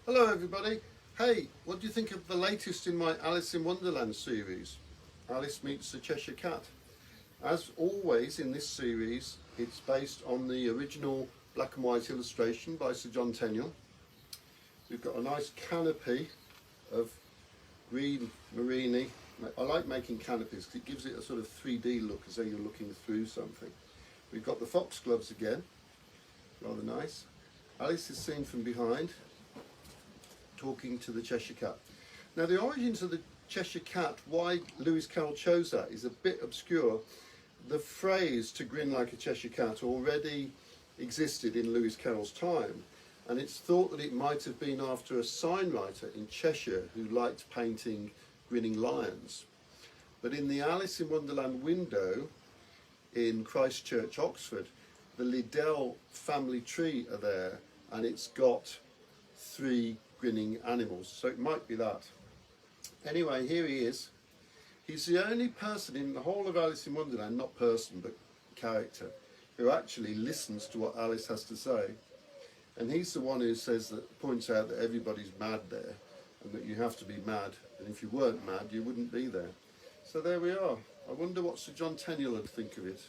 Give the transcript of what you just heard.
Hello everybody. Hey, what do you think of the latest in my Alice in Wonderland series? Alice Meets the Cheshire Cat. As always in this series, it's based on the original black and white illustration by Sir John Tenniel. We've got a nice canopy of green marine. I like making canopies because it gives it a sort of 3D look as though you're looking through something. We've got the foxgloves again, rather nice. Alice is seen from behind, talking to the Cheshire Cat. Now the origins of the Cheshire Cat, why Lewis Carroll chose that, is a bit obscure. The phrase "to grin like a Cheshire Cat" already existed in Lewis Carroll's time, and it's thought that it might have been after a sign writer in Cheshire who liked painting grinning lions. But in the Alice in Wonderland window in Christchurch, Oxford, the Liddell family tree are there, and it's got 3 grinning animals, so it might be that. Anyway, here he is. He's the only person in the whole of Alice in Wonderland, not person but character, who actually listens to what Alice has to say. And he's the one who points out that everybody's mad there and that you have to be mad, and if you weren't mad you wouldn't be there. So there we are. I wonder what Sir John Tenniel would think of it.